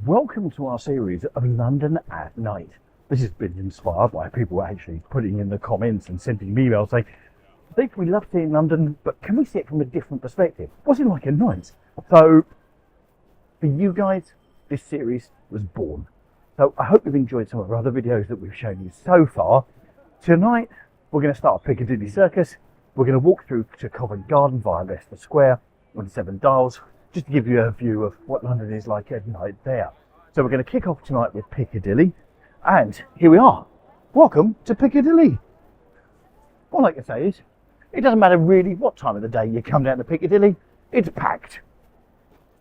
Welcome to our series of London at Night. This has been inspired by people actually putting in the comments and sending me emails saying, Steve, we love seeing London, but can we see it from a different perspective? What's it like at night? So, for you guys, this series was born. So I hope you've enjoyed some of our other videos that we've shown you so far. Tonight, we're going to start at Piccadilly Circus. We're going to walk through to Covent Garden via Leicester Square on the 7 Dials, just to give you a view of what London is like at night there. So we're going to kick off tonight with Piccadilly, and here we are. Welcome to Piccadilly. All I can say is, it doesn't matter really what time of the day you come down to Piccadilly, it's packed.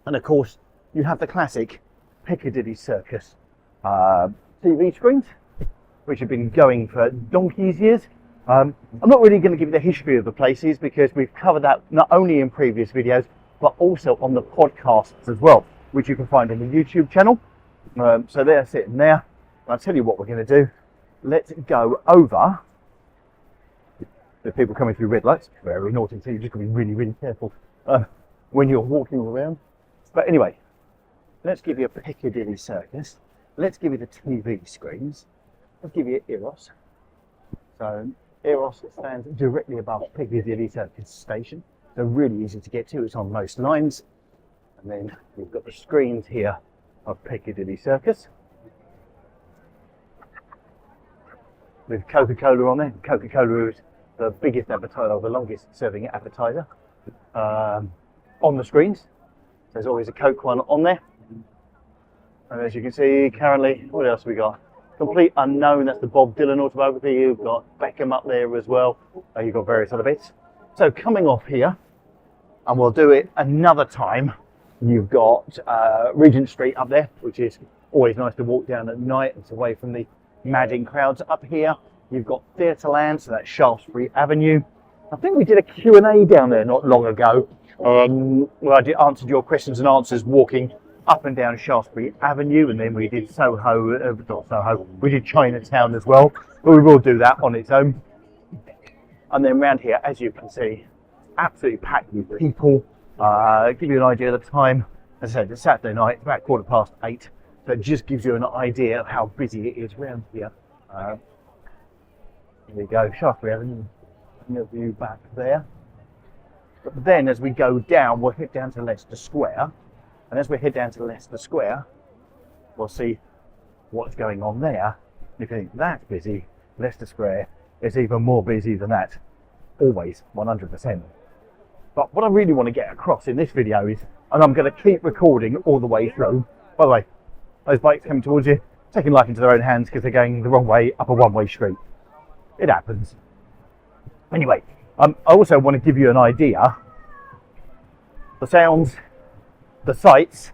And of course, you have the classic Piccadilly Circus TV screens, which have been going for donkey's years. I'm not really going to give you the history of the places because we've covered that not only in previous videos, but also on the podcasts as well, which you can find on the YouTube channel. So they're sitting there. I'll tell you what we're going to do. Let's go over the people coming through red lights. Very naughty, so you've just got to be really, really careful when you're walking around. But anyway, let's give you a Piccadilly Circus. Let's give you the TV screens. Let's give you Eros. So Eros stands directly above Piccadilly Circus station. So really easy to get to, it's on most lines. And then we've got the screens here of Piccadilly Circus. With Coca-Cola on there. Coca-Cola is the biggest advertiser, or the longest serving advertiser on the screens. There's always a Coke one on there. And as you can see currently, what else have we got? Complete Unknown, that's the Bob Dylan autobiography. You've got Beckham up there as well. You've got various other bits. So coming off here, and we'll do it another time, you've got Regent Street up there, which is always nice to walk down at night. It's away from the madding crowds. Up here, you've got Theatreland, so that's Shaftesbury Avenue. I think we did a Q&A down there not long ago, where I answered your questions and answers walking up and down Shaftesbury Avenue, and then we did we did Chinatown as well, but we will do that on its own. And then around here, as you can see, absolutely packed with people. Give you an idea of the time. As I said, it's Saturday night, about 8:15, so it just gives you an idea of how busy it is around here. Here we go, Shaftesbury Avenue, and the view back there. But then as we go down, we'll head down to Leicester Square, and as we head down to Leicester Square, we'll see what's going on there. If you think that's busy, Leicester Square is even more busy than that. Always, 100%. But what I really want to get across in this video is, and I'm going to keep recording all the way through. By the way, those bikes coming towards you, taking life into their own hands because they're going the wrong way up a one-way street. It happens. Anyway, I also want to give you an idea. The sounds, the sights.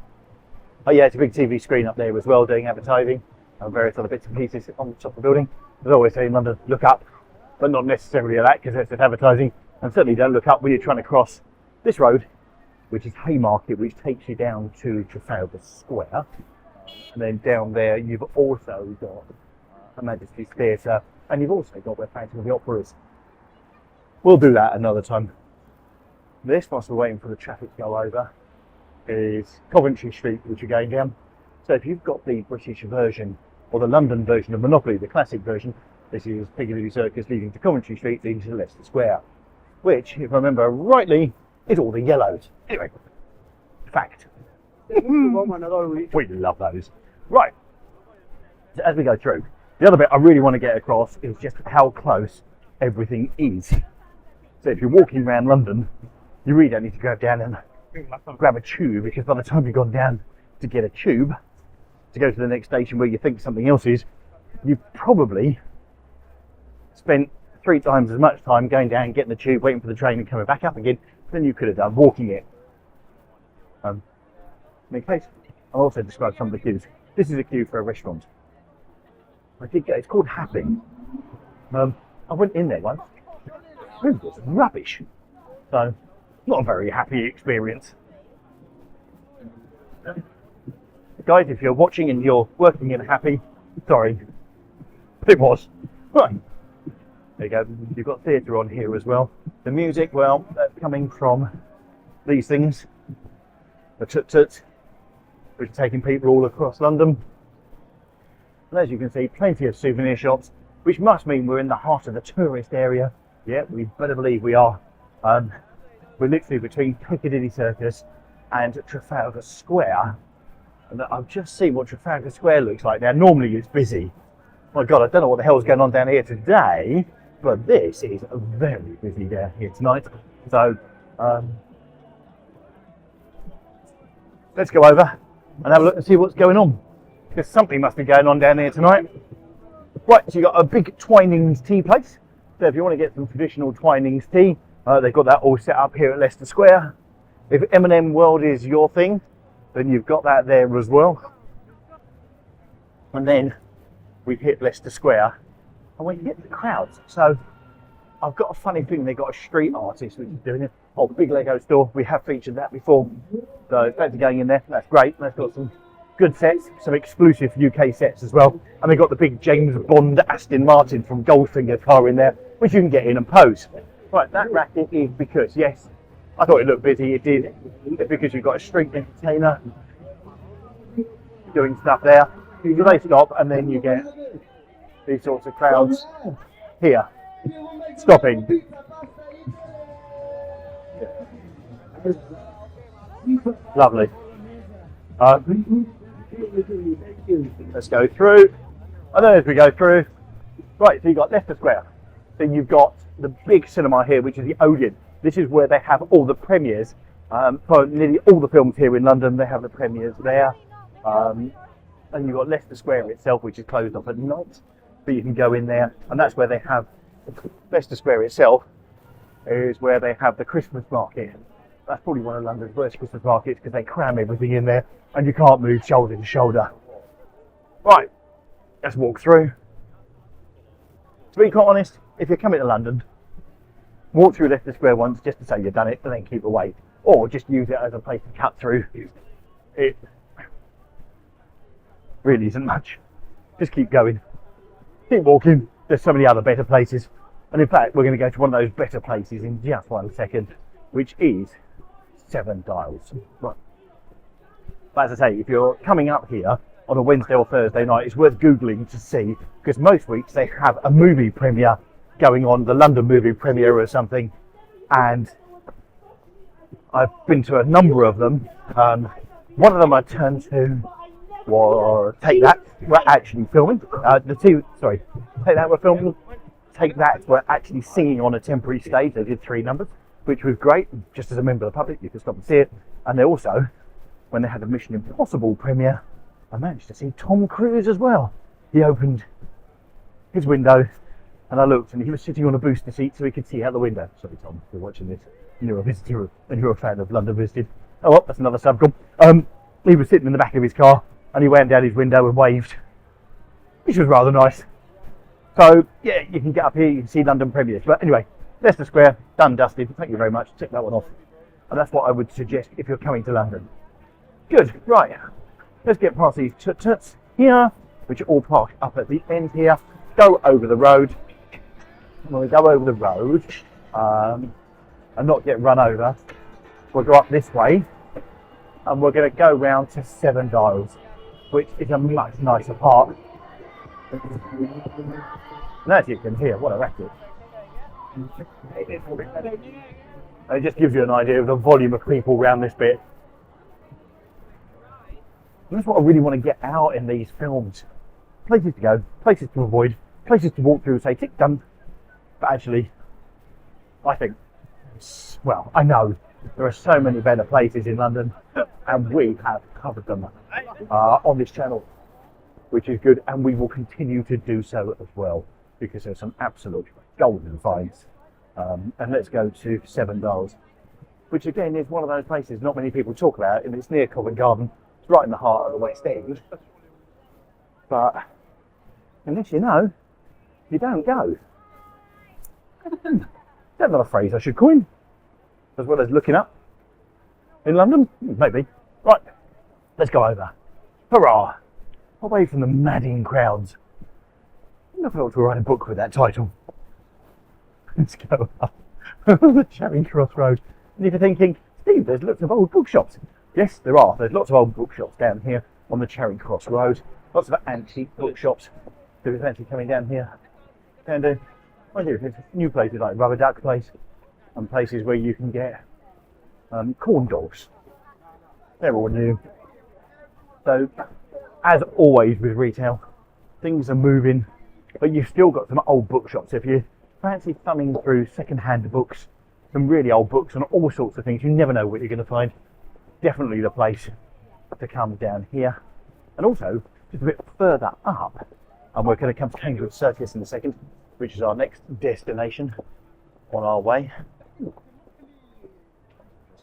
Oh yeah, it's a big TV screen up there as well doing advertising and various other bits and pieces on the top of the building. As always say in London, look up, but not necessarily at that because it's advertising. And certainly don't look up when you're trying to cross this road, which is Haymarket, which takes you down to Trafalgar Square. And then down there you've also got Her Majesty's Theatre, and you've also got where Phantom of the Opera is. We'll do that another time. This, whilst we're waiting for the traffic to go over, is Coventry Street, which you're going down. So if you've got the British version, or the London version of Monopoly, the classic version, this is Piccadilly Circus leading to Coventry Street, leading to Leicester Square, which, if I remember rightly, is all the yellows. Anyway, fact. We love those. Right, so as we go through, the other bit I really want to get across is just how close everything is. So if you're walking around London, you really don't need to go down and grab a tube, because by the time you've gone down to get a tube, to go to the next station where you think something else is, you've probably spent 3 times as much time going down, getting the tube, waiting for the train and coming back up again than you could have done walking it. In any case, I'll also describe some of the queues. This is a queue for a restaurant. I did go, it's called Happy. I went in there once. It was rubbish. So, not a very happy experience. Guys, if you're watching and you're working in Happy, sorry, it was. Right. There you go, you've got theatre on here as well. The music, well, that's coming from these things. The tut-tut, which are taking people all across London. And as you can see, plenty of souvenir shops, which must mean we're in the heart of the tourist area. Yeah, we better believe we are. We're literally between Piccadilly Circus and Trafalgar Square. And I've just seen what Trafalgar Square looks like now. Normally it's busy. My God, I don't know what the hell's going on down here today, but this is very busy down here tonight. So, let's go over and have a look and see what's going on. Because something must be going on down here tonight. Right, so you've got a big Twinings tea place. So if you want to get some traditional Twinings tea, they've got that all set up here at Leicester Square. If M&M World is your thing, then you've got that there as well. And then we've hit Leicester Square and we hit the crowds. So I've got a funny thing, they've got a street artist which is doing it. Oh, big Lego store, we have featured that before. So thanks for going in there, that's great. They've got some good sets, some exclusive UK sets as well. And they've got the big James Bond Aston Martin from Goldfinger car in there, which you can get in and pose. Right, that racket is because, yes, I thought it looked busy, it did. It's because you've got a street entertainer doing stuff there. So they stop and then you get these sorts of crowds here, stopping. Lovely. Let's go through. And then as we go through, right, so you've got Leicester Square. Then you've got the big cinema here, which is the Odeon. This is where they have all the premieres. For nearly all the films here in London, they have the premieres there. And you've got Leicester Square itself, which is closed off at night. But you can go in there, and that's where they have, Leicester Square itself is where they have the Christmas market. That's probably one of London's worst Christmas markets because they cram everything in there and you can't move shoulder to shoulder. Right, let's walk through. To be quite honest, if you're coming to London, walk through Leicester Square once just to say you've done it and then keep away. Or just use it as a place to cut through. It really isn't much. Just keep going. Keep walking. There's so many other better places. And in fact, we're going to go to one of those better places in just 1 second, which is Seven Dials. Right. But as I say, if you're coming up here on a Wednesday or Thursday night, it's worth Googling to see, because most weeks they have a movie premiere going on, the London movie premiere or something, and I've been to a number of them. One of them I turned to was Take That, we're actually filming. Take That, we're filming. Take That, we're actually singing on a temporary stage. They did 3 numbers, which was great. Just as a member of the public, you could stop and see it. And they also, when they had the Mission Impossible premiere, I managed to see Tom Cruise as well. He opened his window and I looked and he was sitting on a booster seat so he could see out the window. Sorry Tom, if you're watching this and you're a visitor and you're a fan of London Visited. Oh well, that's another subcom. He was sitting in the back of his car and he went down his window and waved, which was rather nice. So yeah, you can get up here, you can see London premieres. But anyway, Leicester Square, done, dusted. Thank you very much. Tick that one off. And that's what I would suggest if you're coming to London. Good, right. Let's get past these tut-tuts here, which are all parked up at the end here. Go over the road. When we go over the road and not get run over, we'll go up this way and we're going to go round to Seven Dials, which is a much nicer park. And as you can hear, what a racket. It just gives you an idea of the volume of people around this bit. And that's what I really want to get out in these films. Places to go, places to avoid, places to walk through and say, tick, done. But actually, I think, well, I know there are so many better places in London, and we have covered them on this channel, which is good, and we will continue to do so as well, because there's some absolute golden finds. And let's go to Seven Dials, which again is one of those places not many people talk about, and it's near Covent Garden. It's right in the heart of the West End. But unless you know, you don't go. Is that not a phrase I should coin? As well as looking up in London? Maybe. Right, let's go over. Hurrah! Away from the madding crowds. I wonder if I ought to write a book with that title. Let's go up the Charing Cross Road. And if you're thinking, Steve, there's lots of old bookshops. Yes, there are. There's lots of old bookshops down here on the Charing Cross Road. Lots of antique bookshops. So if you fancy coming down here, and there's new places like Rubber Duck Place and places where you can get corn dogs. They're all new. So, as always with retail, things are moving, but you've still got some old bookshops. If you fancy thumbing through second-hand books, some really old books on all sorts of things, you never know what you're going to find. Definitely the place to come down here. And also, just a bit further up, and we're going to come to Piccadilly Circus in a second, which is our next destination on our way.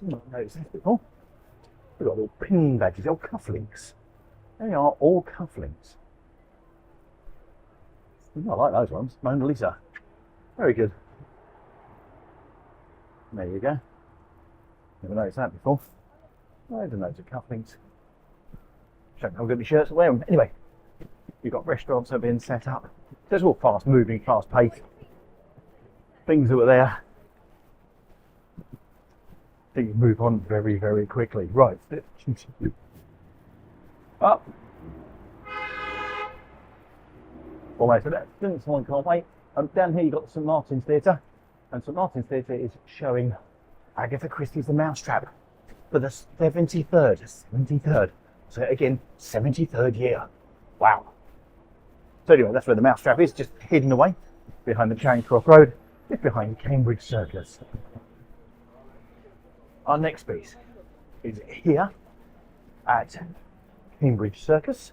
Not noticed this before. We've got little pin badges, old cufflinks. They are all cufflinks. I like those ones. Mona Lisa. Very good. There you go. Never noticed that before. I didn't know it's cufflinks. Don't know I've got any shirts to wear them. Anyway, you've got restaurants that have been set up. So it's all fast moving, fast paced. Things that were there. Things move on very, very quickly. Right. Up. Almost a bit. Someone can't wait. Down here you've got the St Martin's Theatre. And St Martin's Theatre is showing Agatha Christie's The Mousetrap for the 73rd. So again, 73rd year. Wow. So anyway, that's where the Mousetrap is, just hidden away behind the Charing Cross Road, just behind Cambridge Circus. Our next piece is here at Cambridge Circus.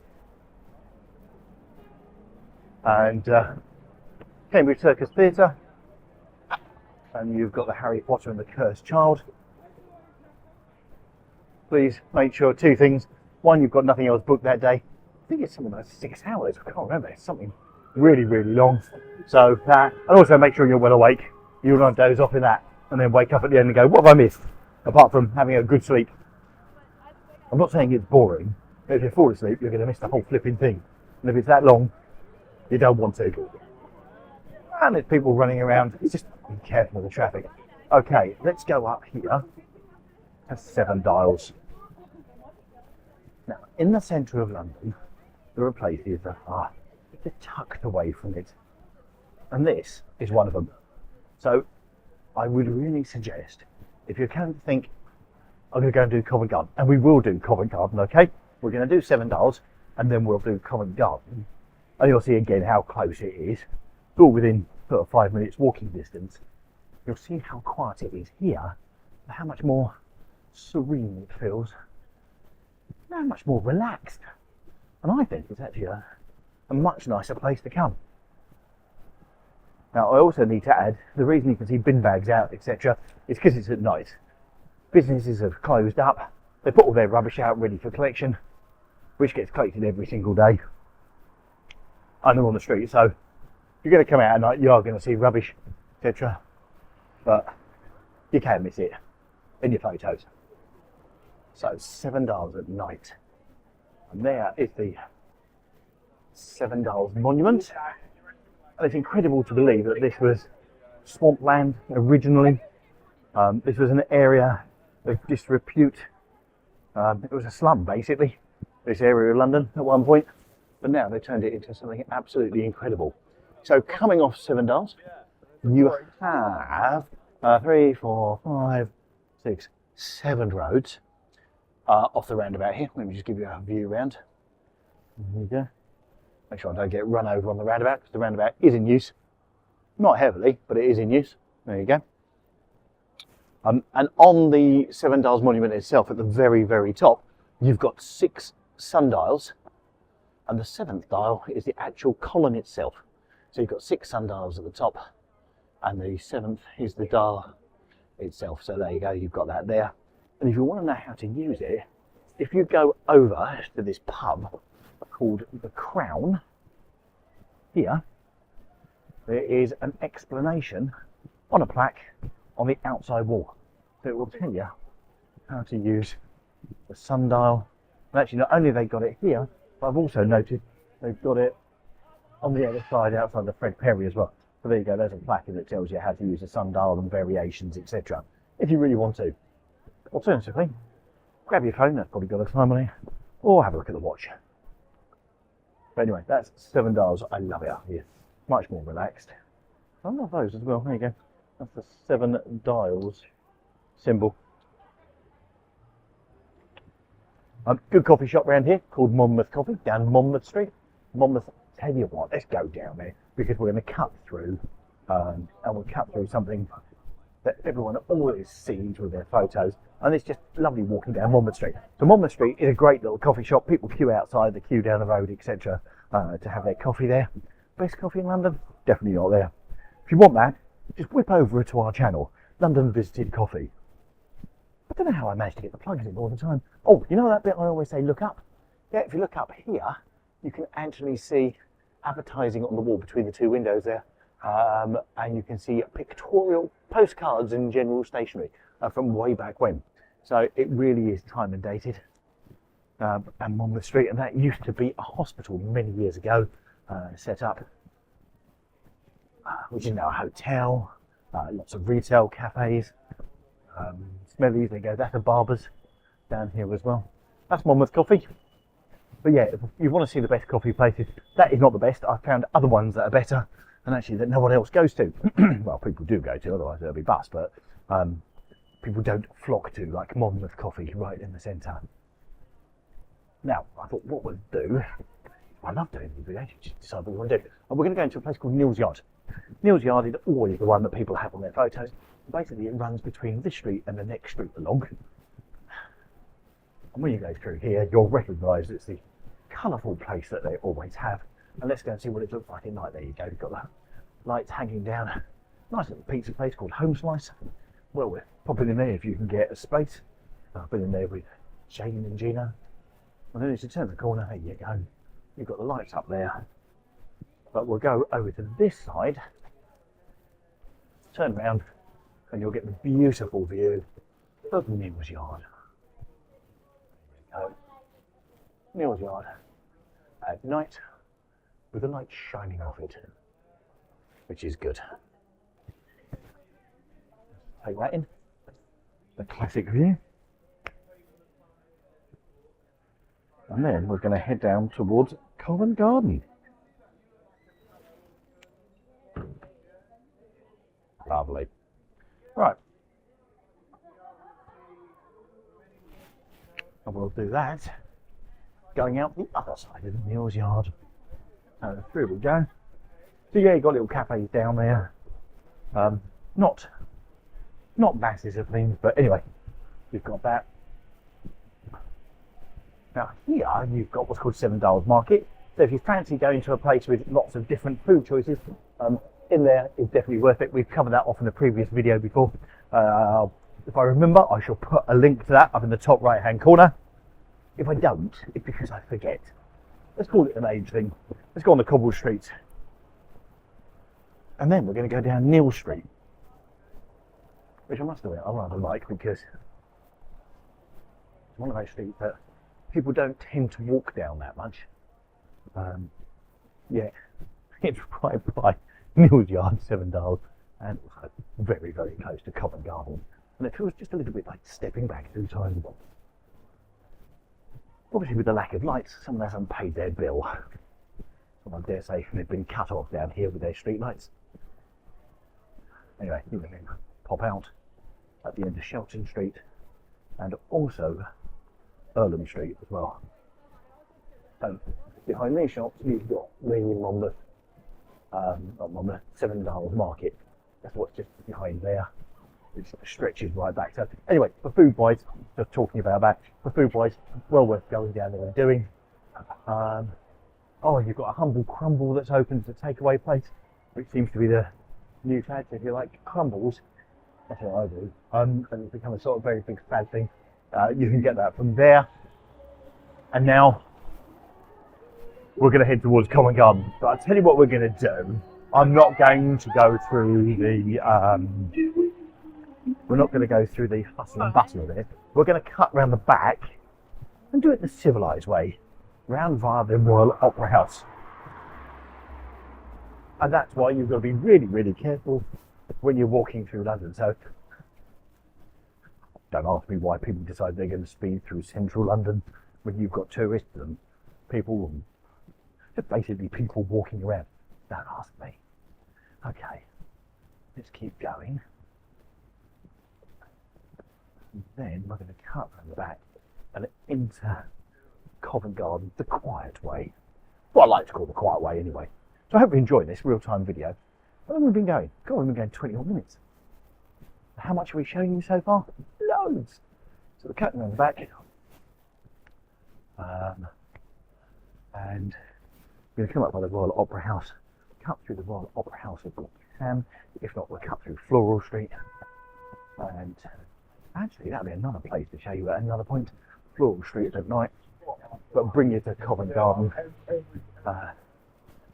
And Cambridge Circus Theatre. And you've got the Harry Potter and the Cursed Child. Please make sure two things. One, you've got nothing else booked that day. I think it's something like 6 hours. I can't remember. It's something really, really long. So that, and also make sure you're well awake. You don't want to doze off in that and then wake up at the end and go, what have I missed? Apart from having a good sleep. I'm not saying it's boring, but if you fall asleep, you're going to miss the whole flipping thing. And if it's that long, you don't want to. And there's people running around. It's just be careful of the traffic. Okay, let's go up here. That's 7 Dials. Now, in the centre of London, there are places that are tucked away from it. And this is one of them. So, I would really suggest, if you're going to think, I'm going to go and do Covent Garden, and we will do Covent Garden, okay? We're going to do 7 Dials, and then we'll do Covent Garden. And you'll see again how close it is. It's all within sort of 5 minutes walking distance. You'll see how quiet it is here, and how much more serene it feels. How much more relaxed. And I think it's actually a much nicer place to come. Now I also need to add, the reason you can see bin bags out, etc., is because it's at night. Businesses have closed up, they put all their rubbish out ready for collection, which gets collected every single day. And they're on the street, so if you're going to come out at night, you are going to see rubbish, etc. But you can miss it in your photos. So 7 Dials at night. And there is the 7 Dials Monument. And it's incredible to believe that this was swampland originally. This was an area of disrepute. It was a slum, basically, this area of London at one point. But now they turned it into something absolutely incredible. So coming off 7 Dials, you have 3, 4, 5, 6, 7 roads off the roundabout here. Let me just give you a view round. There you go. Make sure I don't get run over on the roundabout, because the roundabout is in use. Not heavily, but it is in use. There you go. And on the 7 Dials Monument itself, at the very, very top, you've got 6 sundials, and the 7th dial is the actual column itself. So you've got 6 sundials at the top, and the 7th is the dial itself. So there you go, you've got that there. And if you want to know how to use it, if you go over to this pub called The Crown, here, there is an explanation on a plaque on the outside wall. So it will tell you how to use the sundial. And actually, not only have they got it here, but I've also noted they've got it on the other side outside the Fred Perry as well. So there you go, there's a plaque that tells you how to use the sundial and variations, etc. if you really want to. Alternatively, grab your phone, that's probably got a time on it, or have a look at the watch. But anyway, that's 7 dials. I love it out here. Much more relaxed. I love those as well. There you go. That's the 7 dials symbol. Good coffee shop around here called Monmouth Coffee down Monmouth Street. Monmouth, tell you what, let's go down there because we're going to cut through and we'll cut through something that everyone always sees with their photos, and it's just lovely walking down Monmouth Street. So Monmouth Street is a great little coffee shop. People queue outside, they queue down the road, etc. To have their coffee there. Best coffee in London? Definitely not there. If you want that, just whip over to our channel, London Visited Coffee. I don't know how I managed to get the plugs in all the time. Oh, you know that bit I always say, look up? Yeah, if you look up here, you can actually see advertising on the wall between the two windows there. And you can see pictorial postcards and general stationery from way back when. So it really is time and dated. And Monmouth Street, and that used to be a hospital many years ago, set up, which is now a hotel, lots of retail cafes. Smellies, there you go, that's a barber's down here as well. That's Monmouth Coffee. But yeah, if you want to see the best coffee places, that is not the best. I've found other ones that are better, and actually that no one else goes to. Well, people do go to, otherwise it'll be bust, but people don't flock to, like Monmouth Coffee right in the centre. Now, I thought what we'll do, I love doing these videos, you just decide what we want to do. And we're going to go into a place called Neal's Yard. Neal's Yard is always the one that people have on their photos. Basically, it runs between this street and the next street along. And when you go through here, you'll recognise it's the colourful place that they always have. And let's go and see what it looks like at night. There you go, you've got the lights hanging down. Nice little pizza place called Home Slice. Well, we're popping in there if you can get a space. I've been in there with Jane and Gina. And then as you turn the corner, there you go. You've got the lights up there. But we'll go over to this side, turn around, and you'll get the beautiful view of Neal's Yard. There you go. Neal's Yard at night with the light shining off it, which is good. Take that in, the classic view. And then we're going to head down towards Covent Garden. Lovely. Right. And we'll do that going out the other side of the Neal's Yard. And through we go. So yeah, you've got little cafes down there. Not masses of things, but anyway, you've got that. Now here you've got what's called 7 Dials Market. So if you fancy going to a place with lots of different food choices, in there is definitely worth it. We've covered that off in a previous video before. If I remember, I shall put a link to that up in the top right hand corner. If I don't, it's because I forget. Let's call it an age thing. Let's go on the cobble streets. And then we're going to go down Neal Street, which I must admit I rather like because it's one of those streets that people don't tend to walk down that much. Yeah, it's right by Neal's Yard, 7 Dials, and also very, very close to Covent Garden. And it feels just a little bit like stepping back through time. Obviously with the lack of lights, someone hasn't paid their bill. Someone dare say they've been cut off down here with their street lights. Anyway, you can then pop out at the end of Shelton Street and also Earlham Street as well. So behind these shops you've got the Monmouth, not Monmouth, 7 Dials Market. That's what's just behind there. It stretches right back. So anyway, for food wise, just talking about that, for food wise, well worth going down there and doing. Oh, you've got a Humble Crumble that's open as a takeaway place, which seems to be the new fad. So if you like crumbles, that's what I do. And it's become a sort of very big fad thing. You can get that from there. And now we're going to head towards Covent Garden. But I'll tell you what we're going to do. I'm not going to go through the we're not going to go through the hustle and bustle of it. We're going to cut round the back and do it the civilised way, round via the Royal Opera House. And that's why you've got to be really, really careful when you're walking through London. So Don't ask me why people decide they're going to speed through central London when you've got tourists and people, just basically people walking around. Don't ask me. Okay, let's keep going. And then we're going to cut around the back and into Covent Garden the quiet way. What I like to call the quiet way anyway. So I hope you enjoy this real-time video. How long have we been going? God, we've been going 21 minutes. How much are we showing you so far? Loads. So we're cutting around the back. And we're going to come up by the Royal Opera House, cut through the Royal Opera House of Sam. If not, we'll cut through Floral Street. And actually, that'll be another place to show you at another point. Floral Street at night. But bring you to Covent Garden. So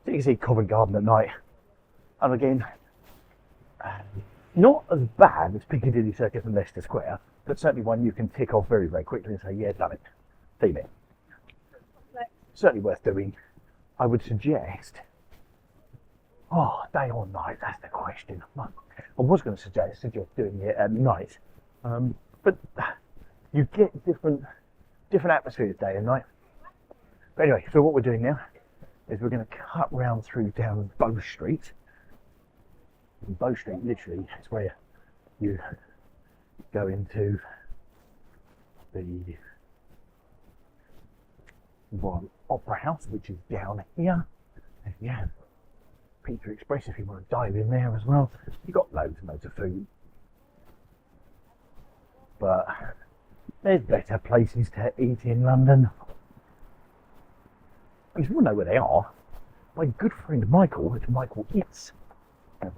you can see Covent Garden at night. And again, not as bad as Piccadilly Circus and Leicester Square, but certainly one you can tick off very, very quickly and say, yeah, done it. Seen it. Certainly worth doing. I would suggest, day or night, that's the question. I was going to suggest doing it at night, but you get different atmospheres day and night. But anyway, so what we're doing now is we're going to cut round through down Bow Street. And Bow Street literally is where you go into the Royal Opera House, which is down here. And yeah, Pizza Express if you want to dive in there as well. You've got loads and loads of food. But there's better places to eat in London. And if you want to know where they are, my good friend Michael, it's Michael Eats,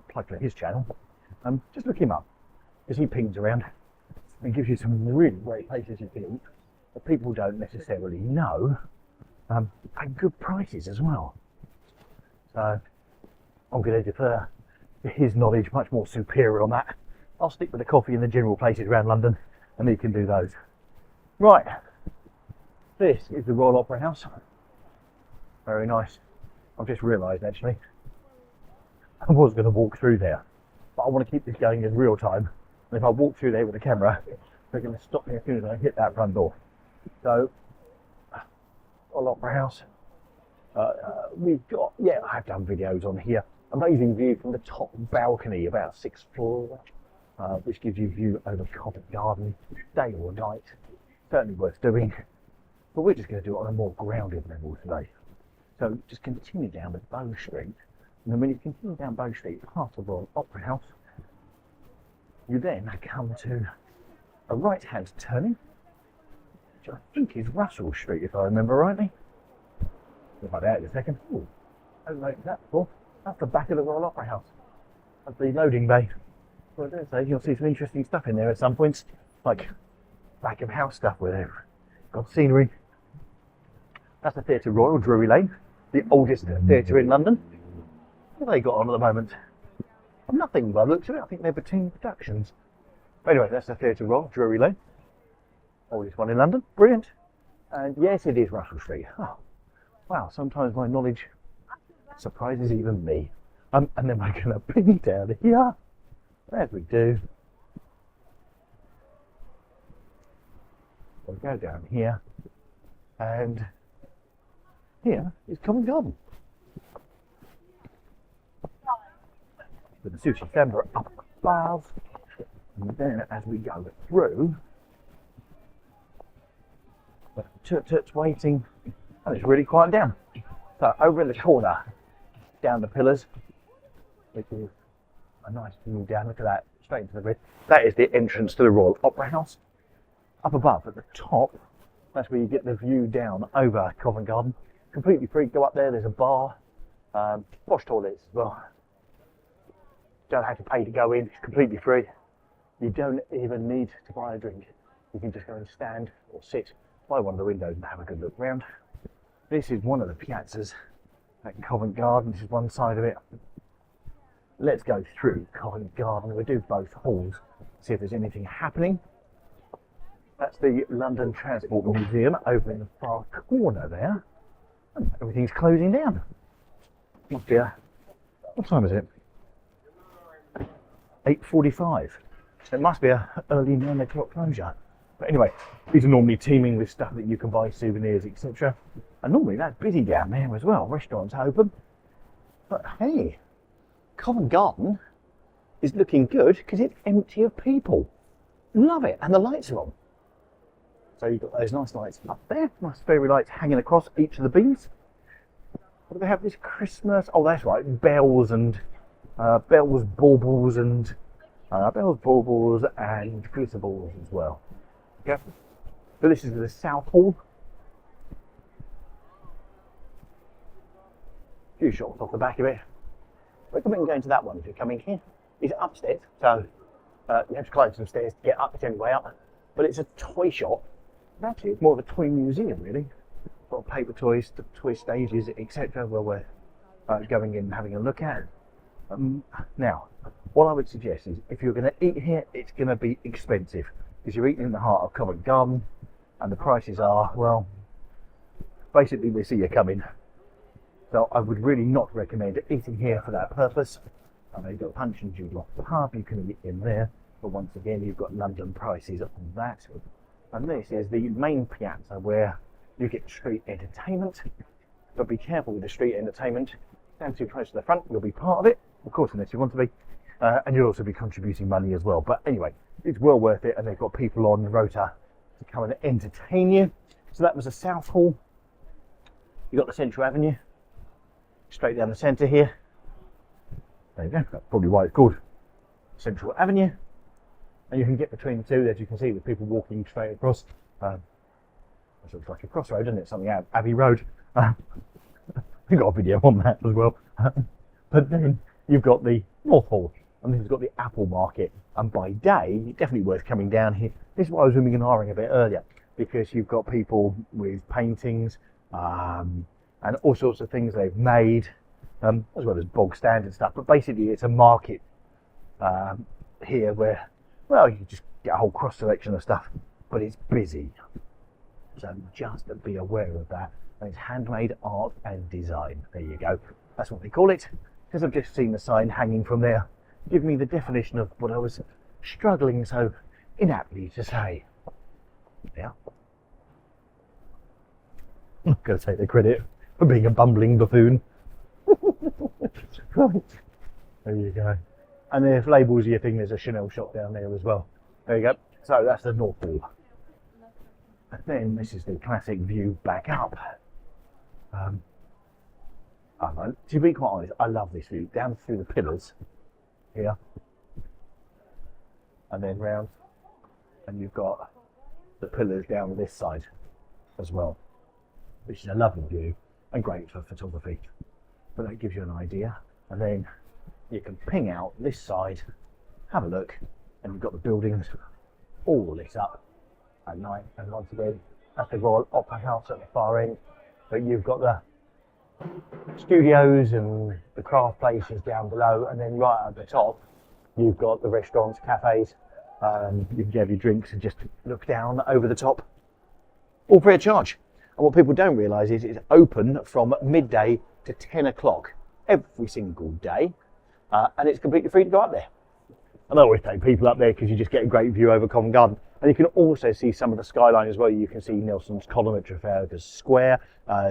plug for his channel, just look him up, because he pings around and gives you some really great places you can eat that people don't necessarily know, at good prices as well. So I'm going to defer to his knowledge, much more superior on that. I'll stick with the coffee and the general places around London, and he can do those. Right, this is the Royal Opera House. Very nice. I've just realised actually, I was going to walk through there, but I want to keep this going in real time. And if I walk through there with a camera, they're going to stop me as soon as I hit that front door. So, Royal Opera House. We've got, I've done videos on here. Amazing view from the top balcony, about 6th floor, which gives you view over Covent Garden, day or night. Certainly worth doing. But we're just going to do it on a more grounded level today. So just continue down with Bow Street. And then when you continue down Bow Street past the Royal Opera House, you then come to a right-hand turning, which I think is Russell Street, if I remember rightly. We'll find out in a second. Ooh, I haven't noticed that before. That's the back of the Royal Opera House. That's the loading bay. Well, I dare say you'll see some interesting stuff in there at some points, like back of house stuff where they've got scenery. That's the Theatre Royal, Drury Lane, the oldest theatre in London. What have they got on at the moment? Nothing by the looks of it. I think they're between productions. But anyway, that's the Theatre Royal, Drury Lane. Oldest one in London. Brilliant. And yes, it is Russell Street. Oh, wow, sometimes my knowledge surprises even me. And then we're going to bring it down here, as we do. We'll go down here, and here is Covent Garden. With the sushi samba up above, and then as we go through, the tut-tuts waiting, and it's really quiet down. So over in the corner, down the pillars, which is a nice view down. Look at that, straight into the grid. That is the entrance to the Royal Opera House. Up above at the top, that's where you get the view down over Covent Garden. Completely free. Go up there. There's a bar, wash toilets as well. Don't have to pay to go in. It's completely free. You don't even need to buy a drink. You can just go and stand or sit by one of the windows and have a good look round. This is one of the piazzas at Covent Garden. This is one side of it. Let's go through Covent Garden. We'll do both halls, see if there's anything happening. That's the London Transport Museum over in the far corner there. And everything's closing down. Must be what time is it? 8:45. So it must be a early 9 o'clock closure. But anyway, these are normally teeming with stuff that you can buy, souvenirs, etc. And normally that's busy down there as well. Restaurants open. But hey, Covent Garden is looking good because it's empty of people. Love it. And the lights are on. So you've got those nice lights up there. Nice fairy lights hanging across each of the beams. What do they have this Christmas? Oh, that's right. Bells and bells, baubles and bells, baubles and crucibles as well. Okay. So this is the South Hall. A few shots off the back of it. Recommend going to that one if you're coming here. It's upstairs, so you have to climb some stairs to get up. It's anyway up, but it's a toy shop. Actually, it's more of a toy museum, really. Got paper toys, toy stages, etc. Where we're going in and having a look at. Now, what I would suggest is if you're going to eat here, it's going to be expensive because you're eating in the heart of Covent Garden, and the prices are, well, basically we see you coming. So I would really not recommend eating here for that purpose. I know you've got Punch and Judy pub, you can eat in there, but once again you've got London prices on that. And this is the main piazza where you get street entertainment, but be careful with the street entertainment. Stand too close to the front, you'll be part of it, of course, unless you want to be, and you'll also be contributing money as well. But anyway, it's well worth it, and they've got people on the rota to come and entertain you. So that was the South Hall. You've got the Central Avenue, straight down the centre here. There you go, that's probably why it's called Central Avenue. And you can get between the two, as you can see, with people walking straight across. It looks like a crossroad, doesn't it? Something out of Abbey Road. We've got a video on that as well. But then you've got the North Hall, and then you've got the Apple Market. And by day, it's definitely worth coming down here. This is what I was umming and ahhing a bit earlier, because you've got people with paintings and all sorts of things they've made, as well as bog standard stuff. But basically, it's a market here where, well, you just get a whole cross selection of stuff, but it's busy. So just be aware of that. And it's handmade art and design. There you go. That's what they call it. Because I've just seen the sign hanging from there. Give me the definition of what I was struggling so inaptly to say. Yeah. I'm not going to take the credit for being a bumbling buffoon. Right. There you go. And there's labels your thing, there's a Chanel shop down there as well. There you go. So that's the North Hall. And then this is the classic view back up. To be quite honest, I love this view. Down through the pillars here. And then round. And you've got the pillars down this side as well. Which is a lovely view and great for photography. But that gives you an idea. And then you can ping out this side, have a look, and you've got the buildings all lit up at night. And once again, that's the Royal Opera House at the far end. But you've got the studios and the craft places down below, and then right at the top, you've got the restaurants, cafes. You can have your drinks and just look down over the top, all free of charge. And what people don't realise is it's open from midday to 10 o'clock every single day, and it's completely free to go up there. And I always take people up there because you just get a great view over Covent Garden. And you can also see some of the skyline as well. You can see Nelson's Column at Trafalgar Square.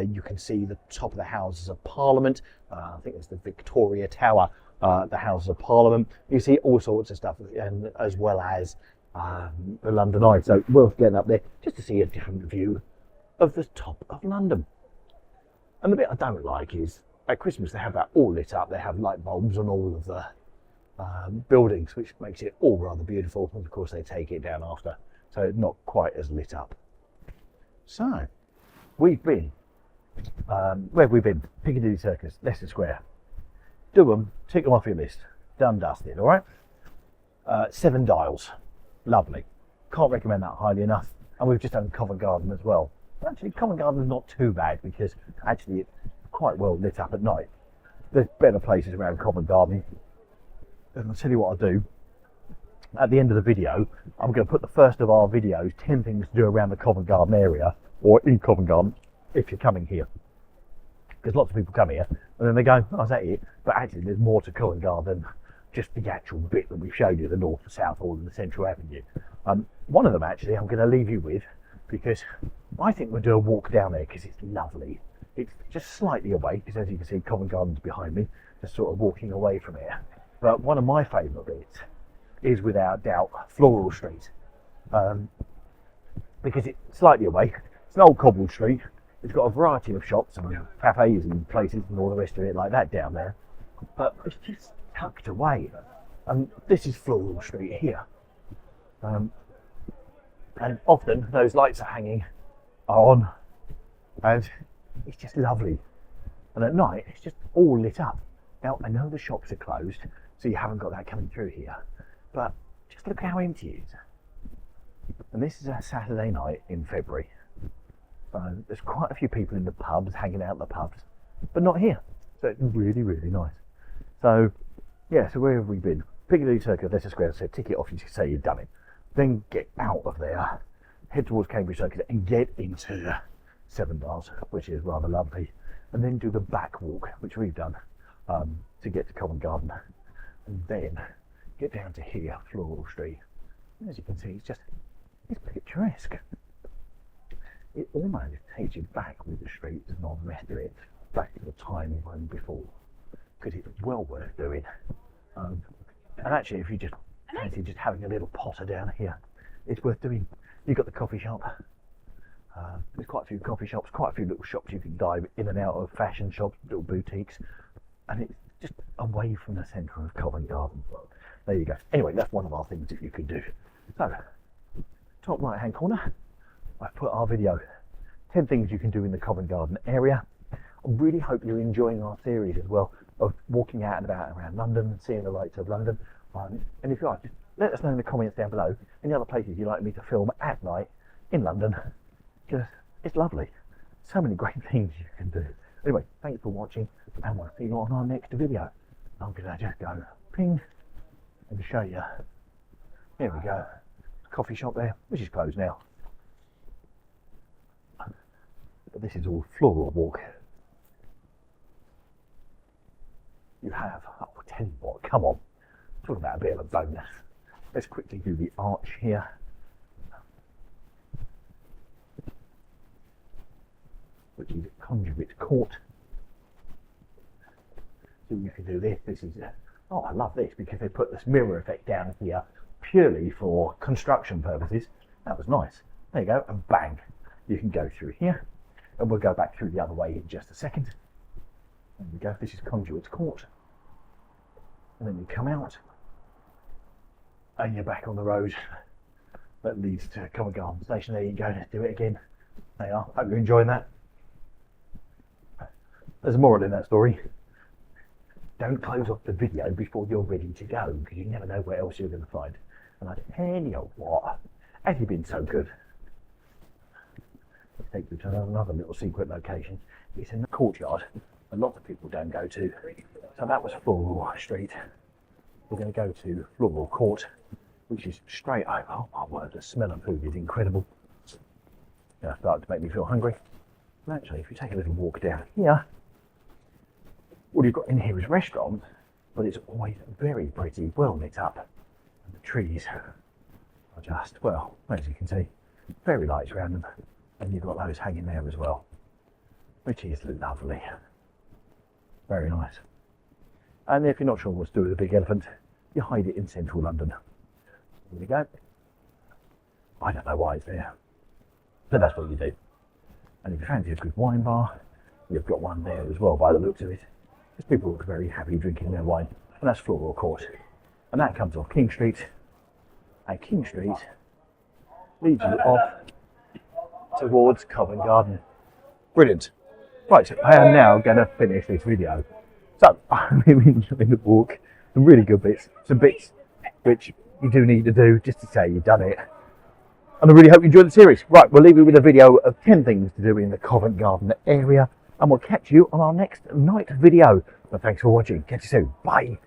You can see the top of the Houses of Parliament. I think it's the Victoria Tower, the Houses of Parliament. You see all sorts of stuff, and as well as the London Eye. So worth getting up there just to see a different view of the top of London. And the bit I don't like is at Christmas they have that all lit up. They have light bulbs on all of the buildings, which makes it all rather beautiful. And of course they take it down after, so it's not quite as lit up. So we've been, where have we been? Piccadilly Circus, Leicester Square. Do them, tick them off your list. Done, dusted, all right? 7 Dials, lovely. Can't recommend that highly enough. And we've just done Covent Garden as well. Actually, Covent Garden is not too bad because actually it's quite well lit up at night. There's better places around Covent Garden. And I'll tell you what I'll do. At the end of the video, I'm going to put the first of our videos, 10 things to do around the Covent Garden area, or in Covent Garden, if you're coming here. Because lots of people come here, and then they go, oh, is that it? But actually, there's more to Covent Garden just the actual bit that we've showed you, the north, the south, or the central avenue. One of them actually I'm going to leave you with, because I think we'll do a walk down there because it's lovely. It's just slightly away, because as you can see, Covent Garden's behind me, just sort of walking away from here. But one of my favourite bits is without doubt Floral Street, because it's slightly away. It's an old cobbled street. It's got a variety of shops and cafes and places and all the rest of it like that down there. But it's just tucked away. And this is Floral Street here. And often those lights are hanging on, and it's just lovely. And at night, it's just all lit up. Now, I know the shops are closed, so you haven't got that coming through here. But just look how empty it is. And this is a Saturday night in February. There's quite a few people in the pubs, hanging out in the pubs, but not here. So it's really, really nice. So, yeah, so where have we been? Piccadilly Circus, Leicester Square, so ticket off, you say you've done it. Then get out of there, head towards Cambridge Circus and get into Seven Dials, which is rather lovely. And then do the back walk, which we've done, to get to Covent Garden. And then get down to here, Floral Street. And as you can see, it's picturesque. It almost takes you back with the streets and all the rest of it, back to the time when before, because it's well worth doing. And actually, if you just fancy just having a little potter down here, it's worth doing. You've got the coffee shop. There's quite a few coffee shops, quite a few little shops you can dive in and out of, fashion shops, little boutiques, and it's just away from the centre of Covent Garden. There you go. Anyway, that's one of our things that you could do. So, top right hand corner, I've put our video, 10 things you can do in the Covent Garden area. I really hope you're enjoying our series as well, of walking out and about around London and seeing the lights of London. And if you like, just let us know in the comments down below any other places you'd like me to film at night in London, because it's lovely. So many great things you can do. Anyway, thanks for watching, and we'll see you on our next video. I'm going to just go ping and show you. There we go. Coffee shop there, which is closed now. But this is all Floral Walk. You have, I'll tell you what, come on. Talk about a bit of a bonus. Let's quickly do the arch here. Which is Conduit Court. So you can do this. This is, oh, I love this because they put this mirror effect down here purely for construction purposes. That was nice. There you go, and bang. You can go through here. And we'll go back through the other way in just a second. There we go, this is Conduit Court. And then you come out, and you're back on the road that leads to Covent Garden Station. There you go, let's do it again. There you are, hope you're enjoying that. There's a moral in that story. Don't close off the video before you're ready to go, because you never know where else you're going to find. And I tell you what, has he been so good? Take you to another little secret location. It's in the courtyard. A lot of people don't go to. So that was Floral Street. We're going to go to Floral Court, which is straight over. Oh my word, the smell of food is incredible. Now it's starting to make me feel hungry. And actually, if you take a little walk down here, all you've got in here is restaurants, but it's always very pretty, well lit up. And the trees are just, well, as you can see, fairy lights around them. And you've got those hanging there as well, which is lovely. Very nice. And if you're not sure what to do with a big elephant, you hide it in central London. There you go. I don't know why it's there, but that's what you do. And if you fancy a good wine bar, you've got one there as well by the looks of it. Because people look very happy drinking their wine. And that's Floral Court. And that comes off King Street. And King Street leads you off towards Covent Garden. Brilliant. Right, I am now going to finish this video. So, I'm really enjoying the walk. Some really good bits. Some bits which you do need to do just to say you've done it. And I really hope you enjoyed the series. Right, we'll leave you with a video of 10 things to do in the Covent Garden area. And we'll catch you on our next night video. But thanks for watching. Catch you soon. Bye.